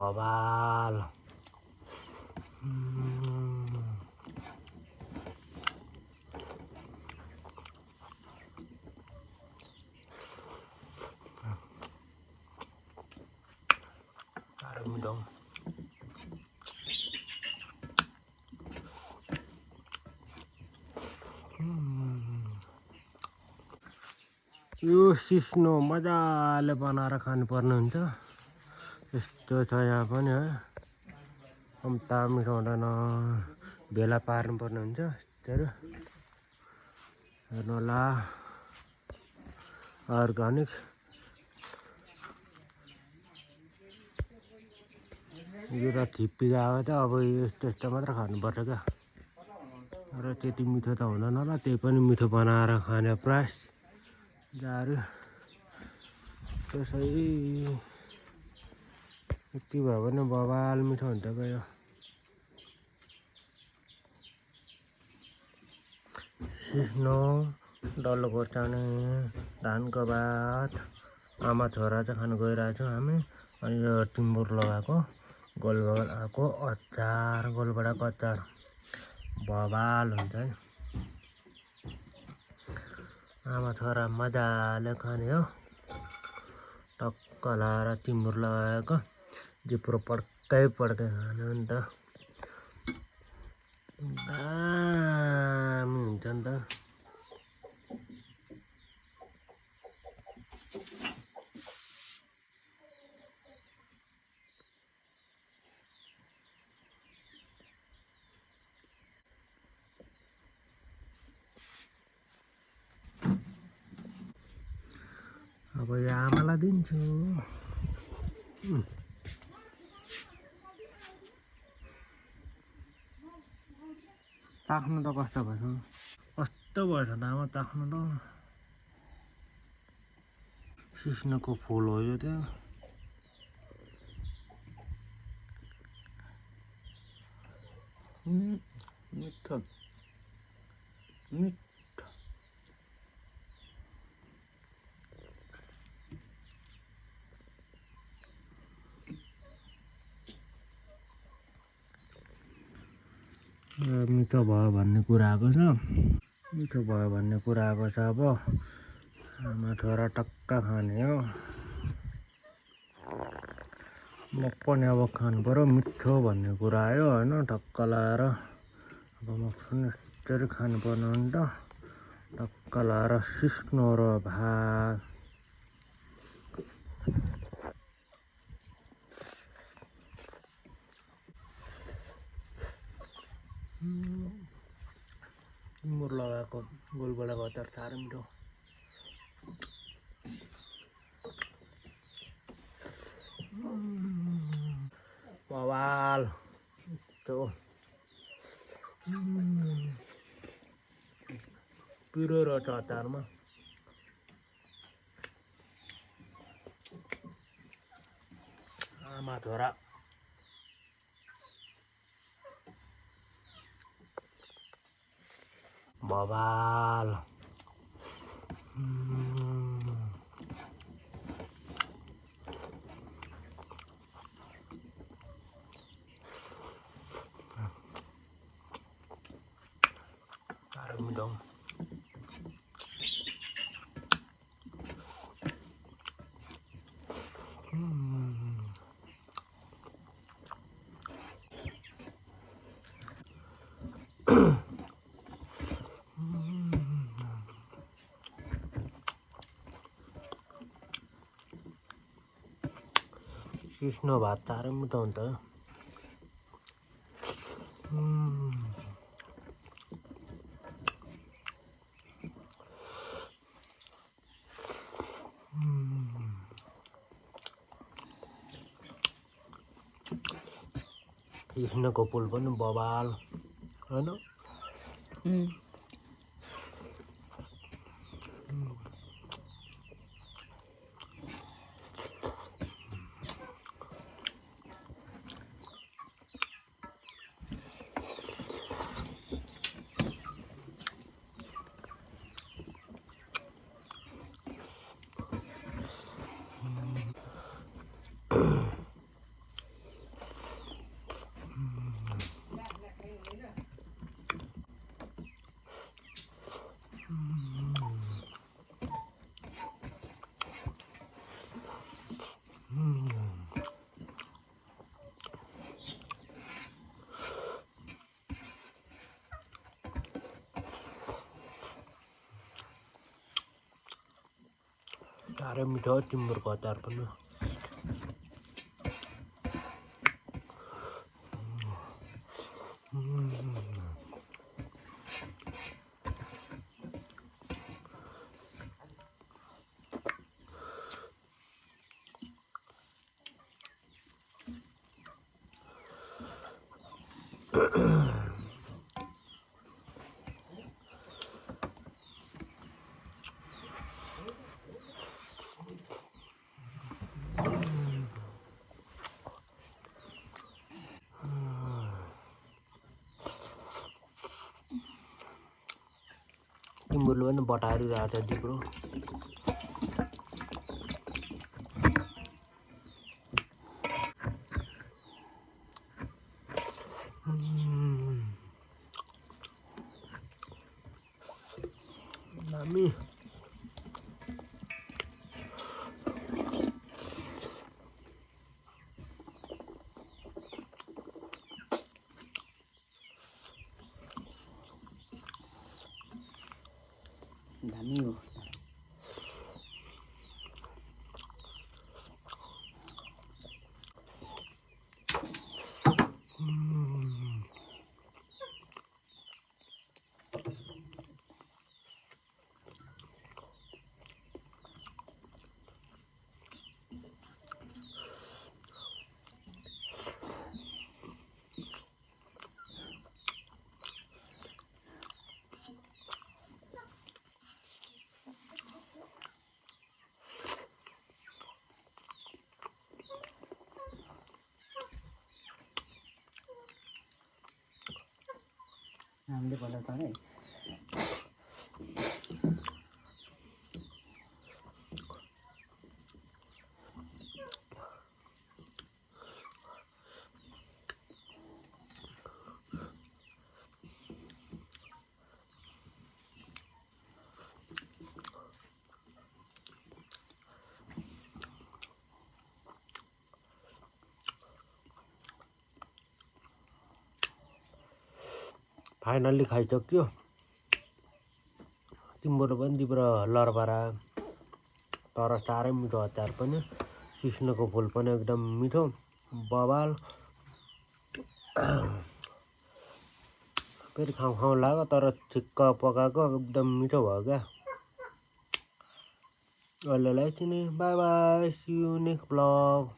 बवाल dong. यो सिस्नो मजाले बनाएर खानुपर्ने हुन्छ। यस्तो छ यहाँ पनि है, अम्ता मिठो हुँदैन, भेला पार्नुपर्ने हुन्छ। यस्तोहरू हेर्नु होला, अर्ग्यानिक यो त थिप्पी गएको त अब यस्तो यस्तो मात्र खानुपर्छ क्या। र त्यति मिठो त हुँदैन होला, त्यही पनि मिठो बनाएर खाने प्रयास जारी। त्यसै यति भयो भने बवाल मिठो हुन्छ गयो। सिस्नो, डल्लो खोर्सानी, धानको भात, आमा छोरा चाहिँ खानु गइरहेछौँ हामी। अनि यो टिम्बुर लगाएको गोलबडाको अचार, गोलबडाको अचार बवाल हुन्छ है। आमा छोरा मजाले खाने हो, टक्क लाएर टिम्बुर लगाएको जिब्रो पड्काइ पड्काइ खाने हो नि त, दामी हुन्छ नि त। अब यो आमालाई दिन्छु। ताक्नु त कस्तो भएछ, कस्तो भएछ त आमा ताक्नु त। सिस्नोको फुल हो यो त्यो। मिठो मिठो। मिठो भयो भन्ने कुरा आएको छ, मिठो भयो भन्ने कुरा आएको छ। अब आमा छोरा टक्क खाने हो। म पनि अब खानु पर्यो, मिठो भन्ने कुरा आयो होइन, टक्क लाएर। अब म पनि यस्तरी खानुपर्ने हो नि त, टक्क लाएर सिस्नो र भात। टिम्बुर लगाएको गोलबडाको अचार साह्रै मिठो। बवाल यस्तो पिरो रहेछ अचारमा। आमा छोरा बवाल। साह्रै मिठो। सिस्नो भात साह्रै मिठो हुन्छ। सिस्नोको फुल पनि बवाल होइन। साह्रै मिठो टिम्बरको अचार पनि टिम्बरले पनि बटारिरहेको छ जिब्रो दामी दामी हो हामीले बोला त है फाइनल्ली खाइसक्यो तिम्रो पनि तिम्रो लरबरा तर साह्रै मिठो अचार पनि सिस्नोको फुल पनि एकदम मिठो बवाल फेरि खाउँ खाउँ लाग्यो तर ठिक्क पकाएको एकदम मिठो भयो क्या अहिलेलाई चाहिँ नि bye bye see you next blog